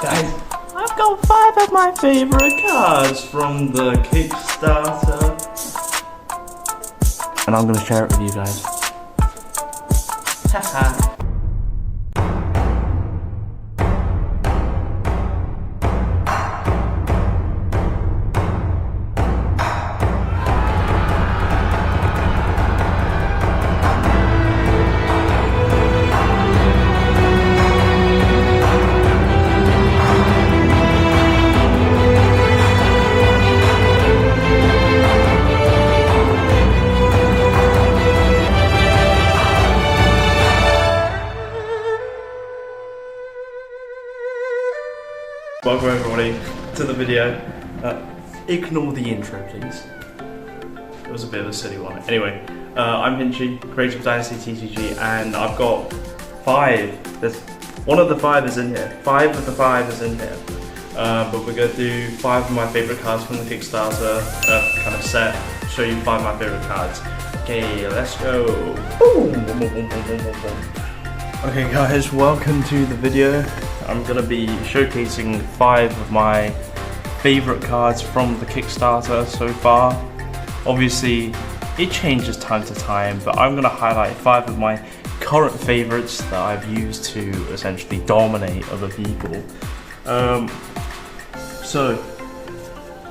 Guys, I've got 5 of my favorite cards from the Kickstarter. And I'm gonna share it with you guys. Haha. Welcome everybody to the video. Ignore the intro please. It was a bit of a silly one. Anyway, I'm Hinchy, creator of Dynasty TCG, and I've got 5. There's one of the 5 is in here. 5 of the 5 is in here. But we're going to do 5 of my favourite cards from the Kickstarter kind of set. Show you 5 of my favourite cards. Okay, let's go. Okay guys, welcome to the video. I'm going to be showcasing 5 of my favourite cards from the Kickstarter so far. Obviously, it changes time to time, but I'm going to highlight 5 of my current favourites that I've used to essentially dominate other people. So,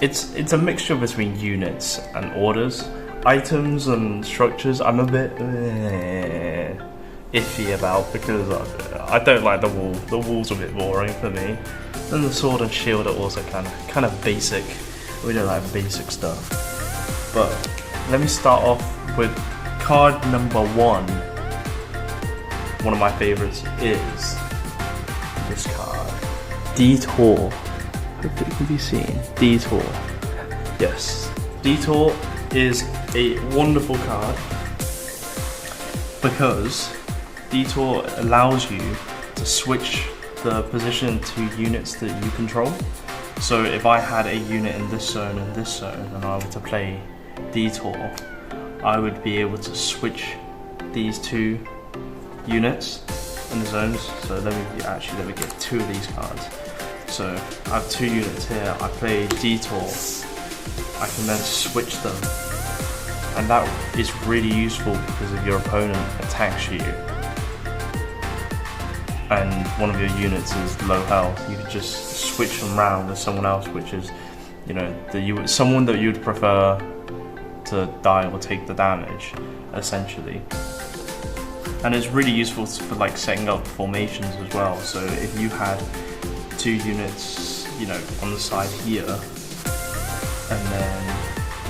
it's a mixture between units and orders. Items and structures, I'm a bit iffy about because I don't like the wall. The wall's a bit boring for me. And the sword and shield are also kind of basic. We don't like basic stuff. But let me start off with card number 1. One of my favorites is this card, Detour. Hopefully it can be seen. Detour. Yes, Detour is a wonderful card because Detour allows you to switch the position to units that you control. So if I had a unit in this zone and this zone and I were to play Detour, I would be able to switch these 2 units in the zones. So let me get 2 of these cards. So I have 2 units here. I play Detour. I can then switch them. And that is really useful because if your opponent attacks you and one of your units is low health, you can just switch them around with someone else, which is, you know, someone that you'd prefer to die or take the damage, essentially. And it's really useful for like setting up formations as well. So if you had 2 units, you know, on the side here, and then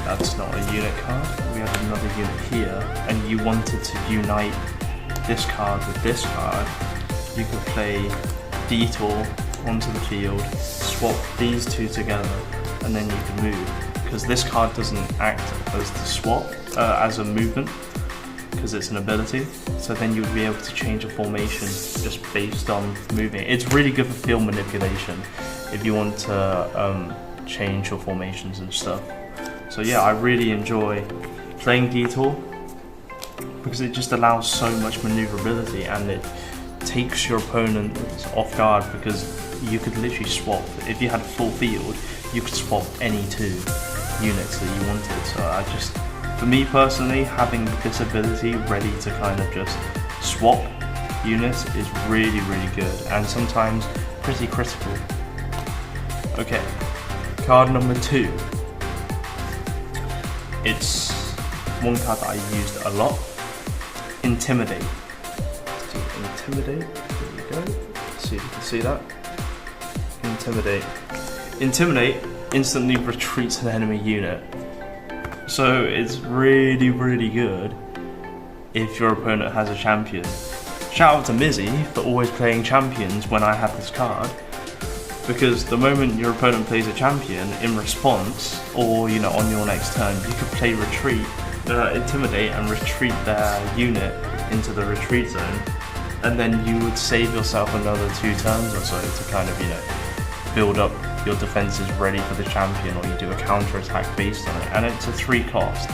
that's not a unit card, we have another unit here, and you wanted to unite this card with this card, you could play Detour onto the field, swap these 2 together, and then you can move. Because this card doesn't act as the swap, as a movement, because it's an ability. So then you would be able to change a formation just based on moving. It's really good for field manipulation if you want to change your formations and stuff. So yeah, I really enjoy playing Detour because it just allows so much maneuverability and it takes your opponent off guard because you could literally swap. If you had a full field, you could swap any 2 units that you wanted. So for me personally, having this ability ready to kind of just swap units is really, really good and sometimes pretty critical. Okay, card number 2. It's one card that I used a lot. Intimidate. Intimidate. There we go. See if you can see that. Intimidate. Intimidate instantly retreats an enemy unit. So it's really, really good if your opponent has a champion. Shout out to Mizzy for always playing champions when I have this card. Because the moment your opponent plays a champion, in response, or you know, on your next turn, you could play retreat, intimidate and retreat their unit into the retreat zone, and then you would save yourself another 2 turns or so to kind of, you know, build up your defenses ready for the champion, or you do a counter attack based on it. And it's a 3 cost.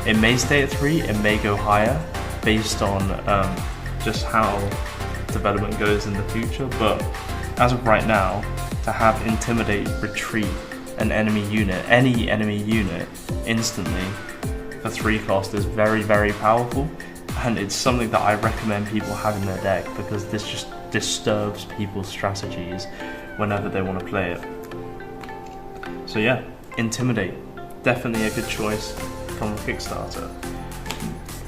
It may stay at 3, it may go higher based on just how development goes in the future, but as of right now, to have Intimidate retreat an enemy unit, any enemy unit, instantly for 3 cost is very, very powerful, and it's something that I recommend people have in their deck because this just disturbs people's strategies whenever they want to play it. So yeah, Intimidate, definitely a good choice from Kickstarter.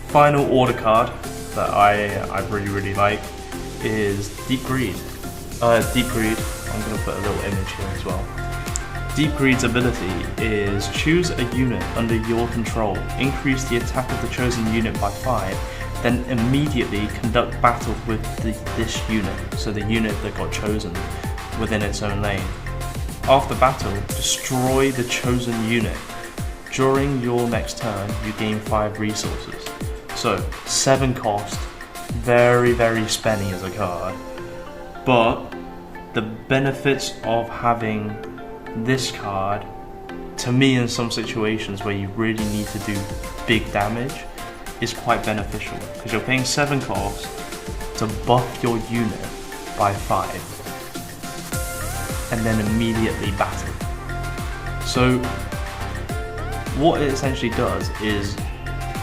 Final order card that I really, really like is Deep Greed. Deep Greed, I'm going to put a little image here as well. Deep Greed's ability is choose a unit under your control, increase the attack of the chosen unit by 5, then immediately conduct battle with this unit, so the unit that got chosen within its own lane. After battle, destroy the chosen unit. During your next turn, you gain 5 resources. So 7 cost, very, very spenny as a card, but the benefits of having this card, to me, in some situations where you really need to do big damage, is quite beneficial because you're paying 7 cost to buff your unit by 5 and then immediately battle. So what it essentially does is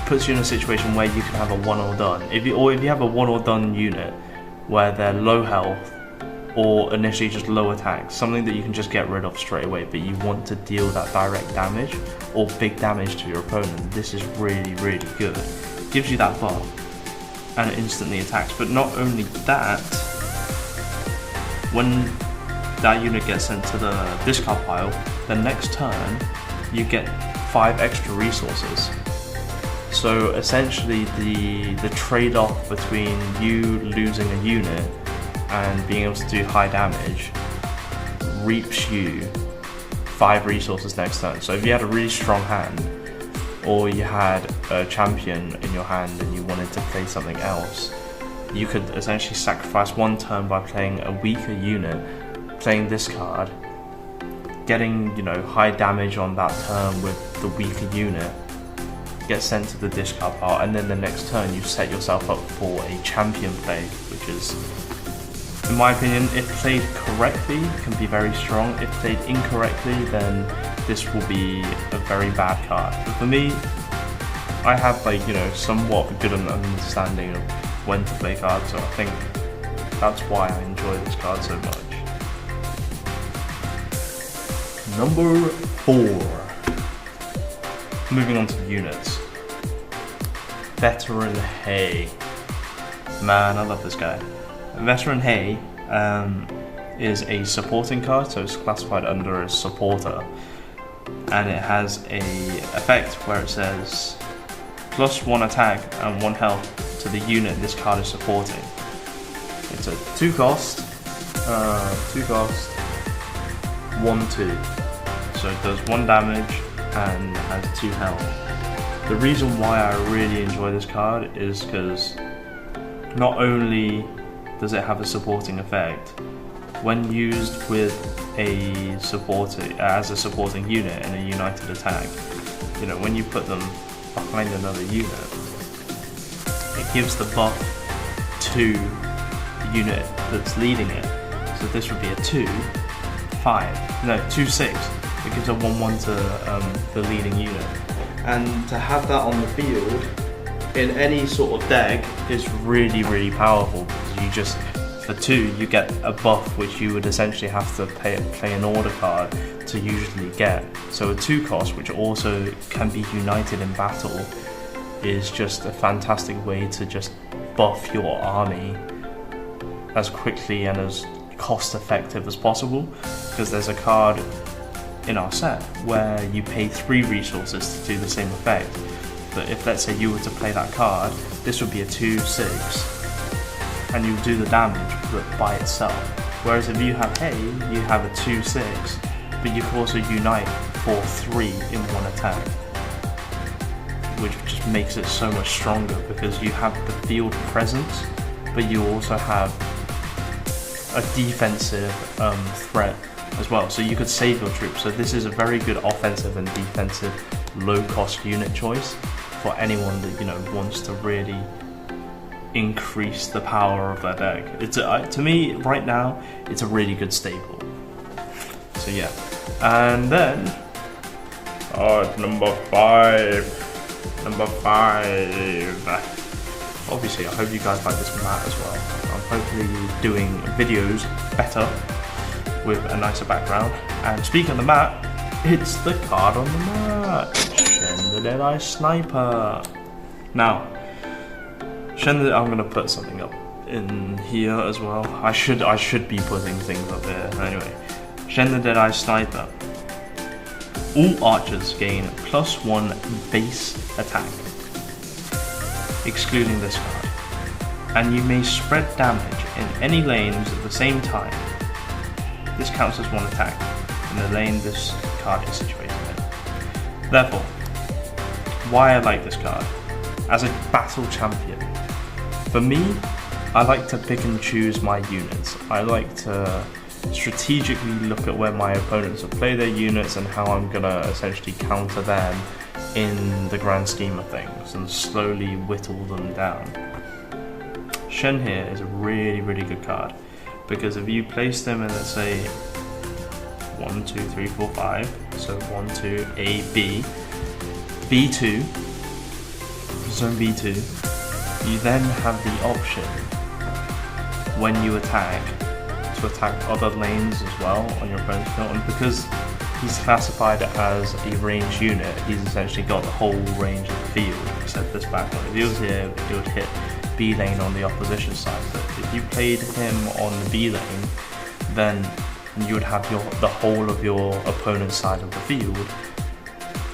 puts you in a situation where you can have a one or done. If you have a one or done unit where they're low health or initially just low attack, something that you can just get rid of straight away, but you want to deal that direct damage or big damage to your opponent, this is really, really good. It gives you that buff and it instantly attacks. But not only that, when that unit gets sent to the discard pile, the next turn you get 5 extra resources. So essentially the trade-off between you losing a unit and being able to do high damage reaps you 5 resources next turn. So if you had a really strong hand, or you had a champion in your hand and you wanted to play something else, you could essentially sacrifice 1 turn by playing a weaker unit, playing this card, getting, you know, high damage on that turn with the weaker unit, get sent to the discard pile, and then the next turn you set yourself up for a champion play, which is, in my opinion, if played correctly, can be very strong. If played incorrectly, then this will be a very bad card. But for me, I have, like, you know, somewhat of a good understanding of when to play cards, so I think that's why I enjoy this card so much. Number 4. Moving on to the units. Veteran Hay. Man, I love this guy. Veteran Hay is a supporting card, so it's classified under a supporter. And it has a effect where it says +1 attack and 1 health to the unit this card is supporting. It's a 2 cost, 1/2. So it does 1 damage and has 2 health. The reason why I really enjoy this card is because not only does it have a supporting effect, when used with a as a supporting unit in a united attack, you know, when you put them behind another unit, it gives the buff to the unit that's leading it. So this would be a 2/6. It gives a 1/1 to the leading unit. And to have that on the field in any sort of deck is really, really powerful, because you just, for 2, you get a buff which you would essentially have to play an order card to usually get. So a 2 cost, which also can be united in battle, is just a fantastic way to just buff your army as quickly and as cost effective as possible, because there's a card in our set where you pay 3 resources to do the same effect. But if, let's say, you were to play that card, this would be a 2/6 and you do the damage but by itself. Whereas if you have Hay, you have a 2/6, but you can also unite for 3 in 1 attack, which just makes it so much stronger, because you have the field presence, but you also have a defensive threat as well, so you could save your troops. So this is a very good offensive and defensive low cost unit choice for anyone that, you know, wants to really increase the power of their deck. It's to me right now, it's a really good staple. So yeah, and then number five. Obviously, I hope you guys like this mat as well. I'm hopefully doing videos better with a nicer background. And speaking of the mat, it's the card on the mat, Shen the Deadeye Sniper. Now, I'm gonna put something up in here as well. I should be putting things up there. Anyway, Shen the Deadeye Sniper. All archers gain +1 base attack, excluding this card, and you may spread damage in any lanes at the same time. This counts as 1 attack in the lane this card is situated in. Therefore, why I like this card as a battle champion. For me, I like to pick and choose my units. I like to strategically look at where my opponents will play their units and how I'm gonna essentially counter them in the grand scheme of things and slowly whittle them down. Shen here is a really good card, because if you place them in, let's say 1, 2, 3, 4, 5, so 1, 2, A, B, B2, zone B2, you then have the option when you attack to attack other lanes as well on your opponent's field, and because he's classified as a ranged unit, he's essentially got the whole range of the field, except this back one. If he was here, he would hit B lane on the opposition side, but if you played him on the B lane, then you would have the whole of your opponent's side of the field,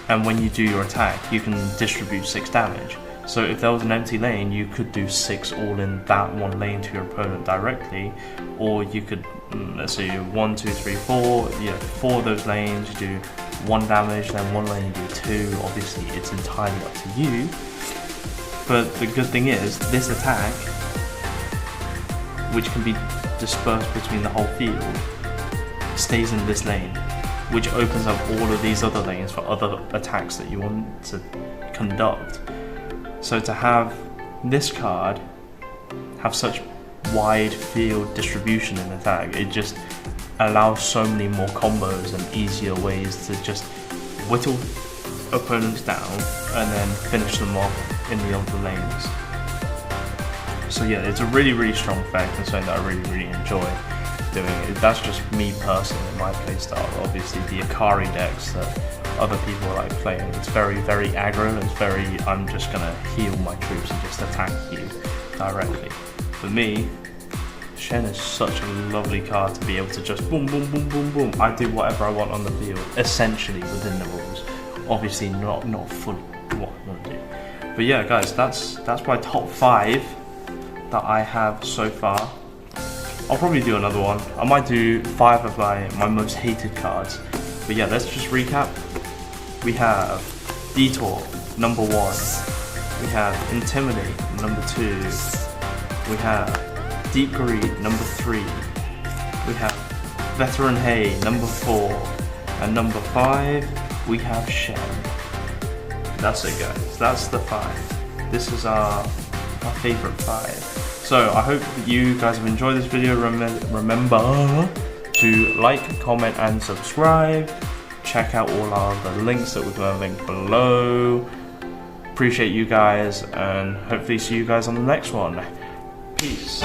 and when you do your attack, you can distribute 6 damage. So if there was an empty lane, you could do 6 all in that one lane to your opponent directly, or you could, let's say 1, 2, 3, 4, 4 of those lanes, you do 1 damage, then 1 lane you do 2, obviously it's entirely up to you. But the good thing is, this attack, which can be dispersed between the whole field, stays in this lane, which opens up all of these other lanes for other attacks that you want to conduct. So to have this card have such wide field distribution in attack, it just allows so many more combos and easier ways to just whittle opponents down and then finish them off in the other lanes. So yeah, it's a really strong effect and something that I really enjoy doing. That's just me personally in my playstyle. Obviously the Akari decks that other people like playing, it's very aggro, it's very, I'm just gonna heal my troops and just attack you directly. For me, Shen is such a lovely card to be able to just boom, I do whatever I want on the field, essentially within the rules. Obviously not fully what I want to do. But yeah guys, that's my top 5 that I have so far. I'll probably do another one. I might do 5 of my most hated cards. But yeah, let's just recap. We have Detour, number 1. We have Intimidate, number 2. We have Deep Greed, number 3. We have Veteran Hay, number 4. And number 5, we have Shen. That's it guys, that's the 5. This is our favorite 5. So I hope that you guys have enjoyed this video. Remember to like, comment and subscribe. Check out all our other links that we're going to link below. Appreciate you guys and hopefully see you guys on the next one. Peace.